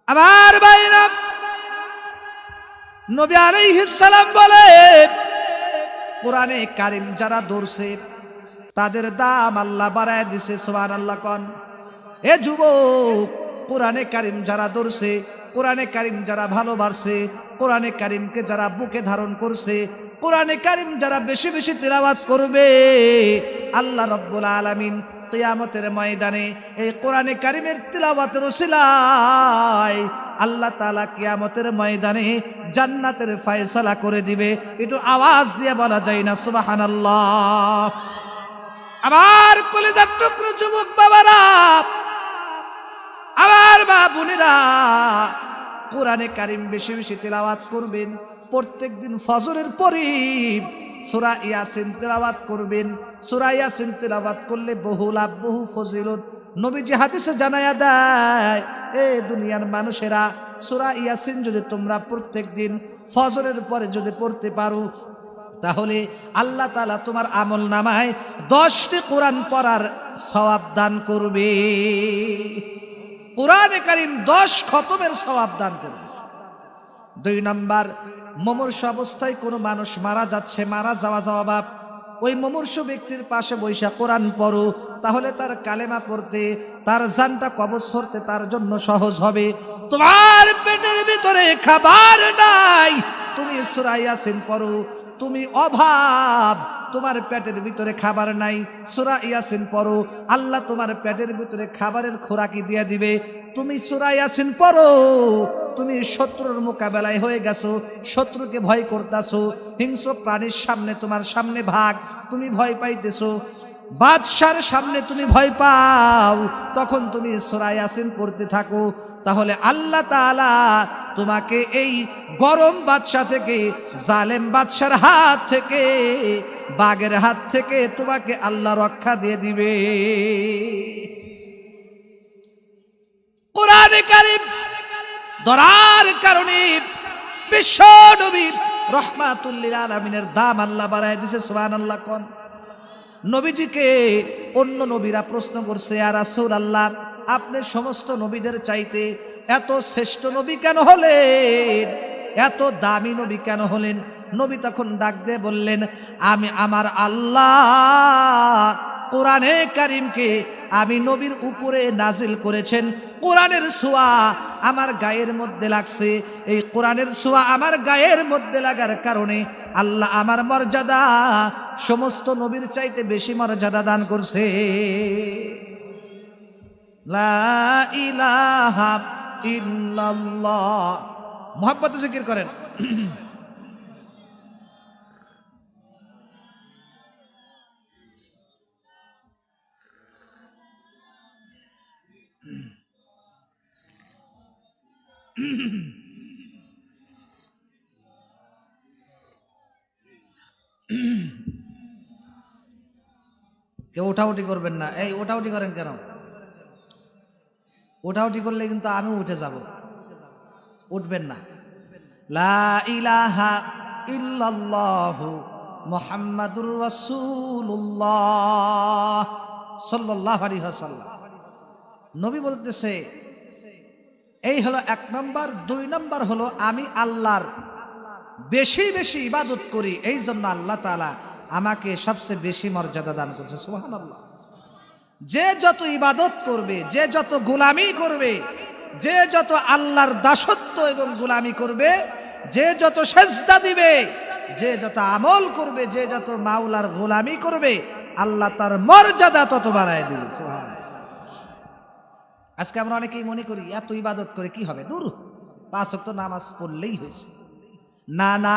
আমার ভাইরা, নবী আলাইহিস সালাম বলে, কোরআনে কারিম যারা ধরছে তাদের দাম আল্লাহ বাড়ায় দিছে। সুবহানাল্লাহ কোন। এ যুবক, কোরআনে কারিম যারা ধরছে, কোরআনে কারিম যারা ভালোবাসে, কোরআনে কারিমকে যারা বুকে ধারণ করছে, কোরআনে কারিম যারা বেশি বেশি তিলাওয়াত করবে, আল্লাহ রাব্বুল আলামিন কিয়ামতের ময়দানে এই কোরআনে কারিমের তিলাওয়াতের ওসিলায় আল্লাহ তাআলা কিয়ামতের ময়দানে জান্নাতের ফয়সালা করে দিবে। একটু আওয়াজ দিয়ে বলা যায় না সুবহানাল্লাহ? আমার কলিজার টুকরো যুবক বাবারা, আমার মা বোনেরা, কোরআনে কারিম বেশি বেশি তিলাওয়াত করবেন। প্রত্যেকদিন ফজরের পরে সূরা ইয়াসিন তিলাওয়াত করবেন। সূরা ইয়াসিন তিলাওয়াত করলে বহু লাভ, বহু ফজিলত নবীজি হাদিসে জানায়া দেয়। এ দুনিয়ার মানুষেরা, সূরা ইয়াসিন যদি তোমরা প্রত্যেকদিন ফজরের পরে যদি পড়তে পারো, তাহলে আল্লাহ তাআলা তোমার আমল নামায় 10টি কোরআন পড়ার সওয়াব দান করবে। কোরআনে কারিম 10 খতমের সওয়াব দান করবে। 2 নাম্বার, মুমূর্ষু অবস্থায় কোনো মানুষ মারা যাচ্ছে, মারা যাওয়া বাপ, ওই মুমূর্ষু ব্যক্তির পাশে বৈশা কোরআন পড়ো, তাহলে তার কালেমা পড়তে, তার জানটা কবজ করতে তার জন্য সহজ হবে। তোমার পেটের ভিতরে খাবার নাই, তুমি সূরা ইয়াসিন পড়ো। তুমি অভাব, তোমার পেটের ভিতরে খাবার নাই, সূরা ইয়াসিন পড়ো, আল্লাহ তোমার পেটের ভিতরে খাবারের খোরাকি দিয়ে দিবে। তুমি সূরা ইয়াসিন পড়ো, তুমি শত্রুর মোকাবেলায় হয়ে গেছো, শত্রুকে ভয় করতেছো, হিংস্র প্রাণীর সামনে তোমার সামনে ভাগ, তুমি ভয় পাইতেছো, বাদশার সামনে তুমি ভয় পাও, তখন তুমি সূরা ইয়াসিন পড়তে থাকো। তাহলে আল্লাহ তাআলা তোমাকে এই গরম বাদশা থেকে, জালেম বাদশার হাত থেকে, বাঘের হাত থেকে তোমাকে আল্লাহ রক্ষা দিয়ে দিবে। কোরআনে কারিম ধরার কারণে বিশ্ব নবী রাহমাতুল লিল আলামিনের দাম আল্লাহ বাড়ায় দিয়েছে। সুবহানাল্লাহ কোন। নবীজিকে অন্য নবীরা প্রশ্ন করছে, ইয়া রাসূলুল্লাহ, আপনি সমস্ত নবীদের চাইতে এত শ্রেষ্ঠ নবী কেন হলেন, এত দামি নবী কেন হলেন? নবী তখন ডাক দিয়ে বললেন, আমি আমার আল্লাহ কোরআনে কারিমকে আমি নবীর উপরে নাজিল করেছেন। কোরআনের ছোঁয়া আমার গায়ের মধ্যে লাগছে, এই কোরআনের ছোঁয়া আমার গায়ের মধ্যে লাগার কারণে আল্লাহ আমার মর্যাদা সমস্ত নবীর চাইতে বেশি মর্যাদা দান করছে। লা ইলাহা ইল্লাল্লাহ। মুহাব্বতে জিকির করেন। কেউ ওঠাউঠি করবেন না। এই ওঠাউঠি করেন কেন? ওঠাউঠি করলে কিন্তু আমি উঠে যাব, উঠবেন না। লা ইলাহা ইল্লাল্লাহু মুহাম্মাদুর রাসূলুল্লাহ সাল্লাল্লাহু আলাইহি ওয়াসাল্লাম। নবী বলতেছে, এই হলো 1 নম্বর। 2 নম্বর হলো আমি আল্লাহর বেশি বেশি ইবাদত করি, এই জন্য আল্লাহ তাআলা আমাকে সবচেয়ে বেশি মর্যাদা দান করছে। সুবহানাল্লাহ। যে যত ইবাদত করবে, যে যত গোলামি করবে, যে যত আল্লাহর দাসত্ব এবং গোলামি করবে, যে যত সেজদা দিবে, যে যত আমল করবে, যে যত মাওলার গোলামি করবে, আল্লাহ তার মর্যাদা তত বাড়ায় দিবে। সুবহানাল্লাহ। আজকে আমরা অনেকেই মনে করি এত ইবাদত করে কি হবে, দূর 5 ওয়াক্ত নামাজ পড়লেই হয়েছে। না না,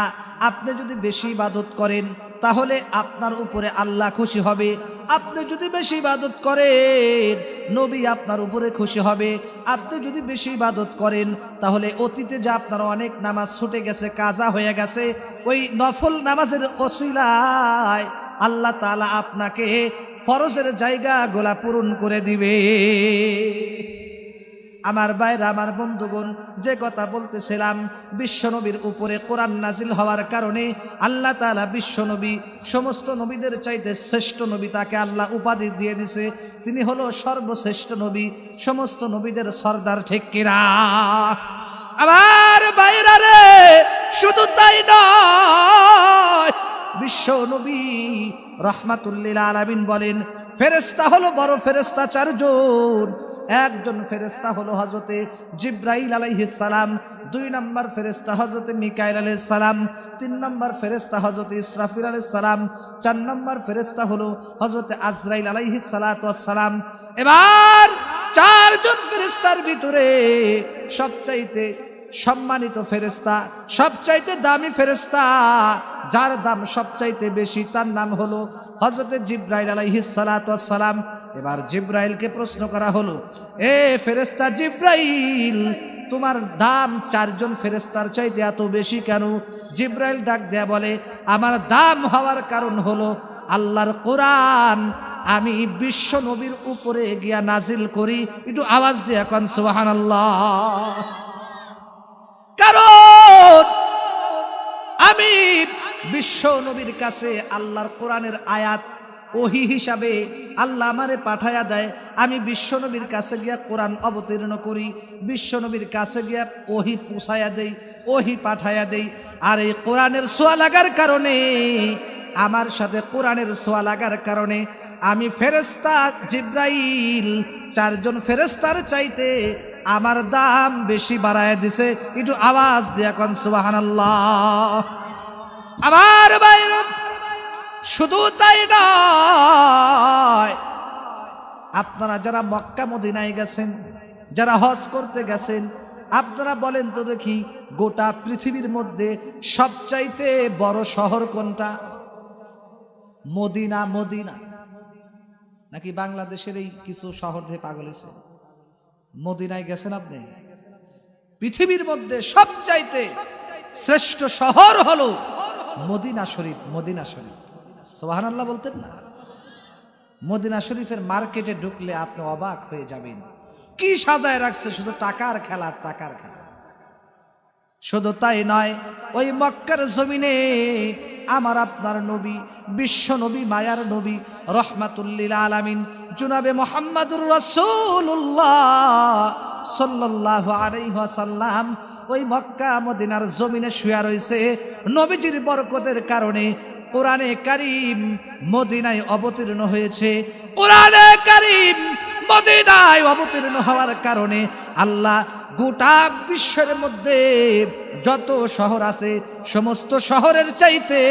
আপনি যদি বেশি ইবাদত করেন তাহলে আপনার উপরে আল্লাহ খুশি হবে। আপনি যদি বেশি ইবাদত করেন নবী আপনার উপরে খুশি হবে। আপনি যদি বেশি ইবাদত করেন তাহলে অতীতে যে আপনার অনেক নামাজ ছুটে গেছে, কাজা হয়ে গেছে, ওই নফল নামাজের ওসিলায় আল্লাহ তাআলা আপনাকে ফরজের জায়গাগুলা পূরণ করে দিবে। আমার ভাইরা, আমার বন্ধুগণ, যে কথা বলতেছিলাম, বিশ্বনবীর উপরে কোরআন নাজিল হওয়ার কারণে আল্লাহ তাআলা বিশ্বনবী সমস্ত নবীদের চাইতে শ্রেষ্ঠ নবী, তাকে আল্লাহ উপাধি দিয়ে দিছে। তিনি হলো সর্বশ্রেষ্ঠ নবী, সমস্ত নবীদের সর্দার, ঠিক কিনা? আমার ভাইরা রে, শুধু তাই নয়, বিশ্ব নবী রাহমাতুল লিল আলামিন বলেন, ফেরেশতা হলো বড় ফেরেশতা চারজন। একজন ফেরেশতা হলো হযরতে জিবরাইল আলাইহিস সালাম, 2 নম্বর ফেরেশতা হযরতে মিকাইল আলাইহিস সালাম, 3 নম্বর ফেরেশতা হযরতে ইসরাফিল আলাইহিস সালাম, 4 নম্বর ফেরেশতা হলো হযরতে আজরাইল আলাইহিস সালাতু ওয়াস সালাম। এবার 4 জন ফেরেশতার ভিতরে সবচাইতে সম্মানিত ফেরেশতা, সবচাইতে দামি ফেরেশতা, যার দাম সবচাইতে বেশি, তার নাম হলো হযরতে জিবরাইল আলাইহিস সালাতু ওয়াস সালাম। এবার জিবরাইলকে প্রশ্ন করা হলো, এ ফেরেশতা জিবরাইল, তোমার দাম 4 জন ফেরেশতার চাইতে এত বেশি কেন? জিবরাইল ডাক দেয়া বলে, আমার দাম হওয়ার কারণ হলো আল্লাহর কোরআন আমি বিশ্ব নবীর উপরে গিয়া নাজিল করি। একটু আওয়াজ দিয়ে এখন সুবহানাল্লাহ। কারণ আমি বিশ্ব নবীর কাছে আল্লাহর কোরআনের আয়াত ওহী হিসাবে আল্লাহ আমারে পাঠায়া দেয়, আমি বিশ্ব নবীর কাছে গিয়া কোরআন অবতীর্ণ করি, বিশ্ব নবীর কাছে গিয়া ওহী পৌঁছায়া দেই, ওহী পাঠায়া দেই। আর এই কোরআনের ছোঁয়া লাগার কারণে, আমার সাথে কোরআনের ছোঁয়া লাগার কারণে আমি ফেরেশতা জিবরাইল 4 জন ফেরেশতার চাইতে আমার দাম বেশি বাড়ায় দিছে। একটু আওয়াজ দিয়ে কোন সুবহানাল্লাহ। আমার ভাইরা, শুধু তাই নয়, আপনারা যারা মক্কা মদিনায় গেছেন, যারা হজ করতে গেছেন, আপনারা বলেন তো দেখি, গোটা পৃথিবীর মধ্যে সবচাইতে বড় শহর কোনটা? মদিনা। মদিনা নাকি বাংলাদেশের এই কিছু শহর দিয়ে পাগল হয়েছে? মদিনায় গেছেন আপনি? পৃথিবীর মধ্যে সবচাইতে শ্রেষ্ঠ শহর হলো মদিনা শরীফ। মদিনা শরীফ, সুবহানাল্লাহ বলতেন না? মদিনা শরীফের মার্কেটে ঢুকলে আপনি অবাক হয়ে যাবেন, কি সাজায় রাখছে, শুধু টাকার খেলা, টাকার খেলা। শুধু তাই নয়, ওই মক্কার জমিনে আমার আপনার নবী, বিশ্ব নবী, মায়ার নবী, রহমাতুল লিল আলামিন জনাবে মুহাম্মাদুর রাসূলুল্লাহ সাল্লাল্লাহু আলাইহি ওয়াসাল্লাম ওই মক্কা মদিনার জমিনে শুয়ে রয়েছে। নবীজির বরকতের কারণে কোরআনে কারীম মদিনায় অবতীর্ণ হয়েছে। কোরআনে কারীম মদিনায় অবতীর্ণ হওয়ার কারণে আল্লাহ গোটা বিশ্বের মধ্যে যত শহর আছে, সমস্ত শহরের চাইতে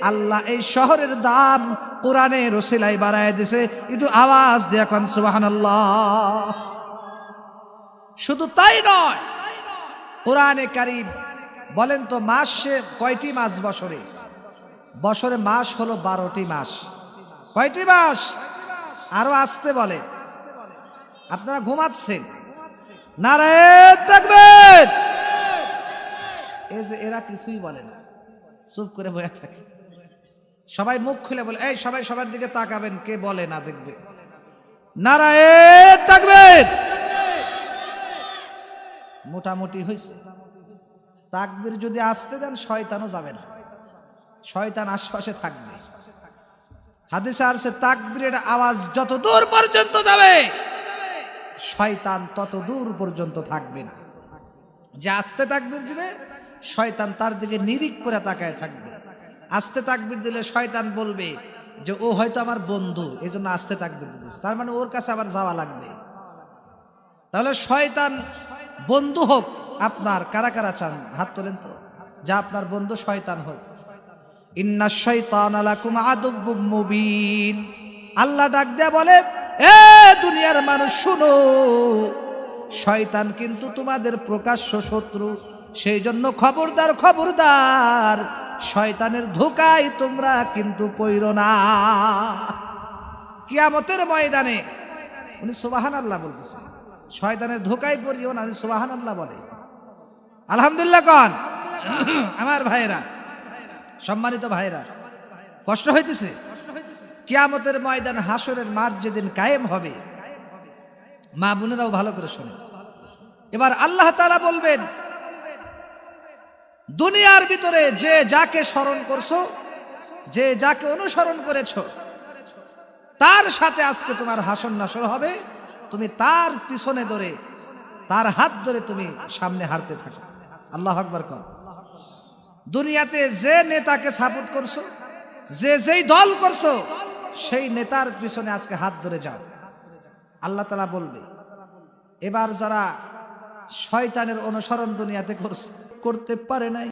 আল্লাহ এই শহরের দাম কোরআনের ওসিলায় বাড়ায় দিয়েছে। একটু আওয়াজ দিয়ে এখন সুবহানাল্লাহ। শুধু তাই নয়, কোরআনে কারীম, বলেন তো মাসে কয়টি মাস? বছরে বছরে মাস হলো 12টি মাস। কয়টি মাস? আরো আসতে বলে, আপনারা ঘুমাচ্ছেন। নারায়ে তাকবীর। এই যে এরা কিছুই বলে না, চুপ করে বসে থাকে। সবাই মুখ খুলে বলে, এই সবাই সবার দিকে তাকাবেন, কে বলে না দেখবে। নারায়ে তাকবীর। মোটামুটি হয়েছে। তাকবীর যদি আসতে দেন, শয়তানও যাবে না, শয়তান আশপাশে থাকবে। হাদিসে আছে, তাকবীরের আওয়াজ যত দূর পর্যন্ত যাবে, শয়তান তত দূর পর্যন্ত থাকবে না। যে আস্তে তাকবীর দিবে, শয়তান তার দিকে নিরিখ করে তাকায় থাকবে। আস্তে তাকবীর দিলে শয়তান বলবে যে ও হয়তো আমার বন্ধু, এই জন্য আস্তে তাকবীর দিতেছে, তার মানে ওর কাছে আবার যাওয়া লাগবে। তাহলে শয়তান বন্ধু হোক আপনার, কারা কারা চান হাত তোলেন তো, যা আপনার বন্ধু শয়তান হোক। ইন্নাশ শাইতানা লাকুম আদুব্বুম মুবিন। আল্লাহ ডাক দেয়া বলে, এ দুনিয়ার মানুষ শুনো, শয়তান কিন্তু তোমাদের প্রকাশ্য শত্রু। সেই জন্য খবরদার, খবরদার, শয়তানের ধোঁকায় তোমরা কিন্তু পইরো না। কিয়ামতের ময়দানে উনি সুবহানাল্লাহ বলতেছেন, শয়তানের ধোঁকায় পড়িও না, আমি সুবহানাল্লাহ বলে। আলহামদুলিল্লাহ কন। আমার ভাইরা, সম্মানিত ভাইরা, কষ্ট হইতেছে? কিয়ামতের ময়দান, হাসরের মাঠ যেদিন কায়েম হবে, মা বোনেরাও ভালো করে শোনে, এবার আল্লাহ তাআলা বলবেন, দুনিয়ার ভিতরে যে যাকে স্মরণ করছো, যে যাকে অনুসরণ করেছো, তার সাথে আজকে তোমার হাসর নাসর হবে। তুমি তার পিছনে ধরে, তার হাত ধরে তুমি সামনে হাঁটতে থাকো। আল্লাহু আকবার কর। দুনিয়াতে যে নেতাকে সাপোর্ট করছো, যে যেই দল করছো, সেই নেতার পিছনে আজকে হাত ধরে যাও। আল্লাহ তাআলা বলবে, এবার যারা শয়তানের অনুসরণ দুনিয়াতে করতে পারে নাই,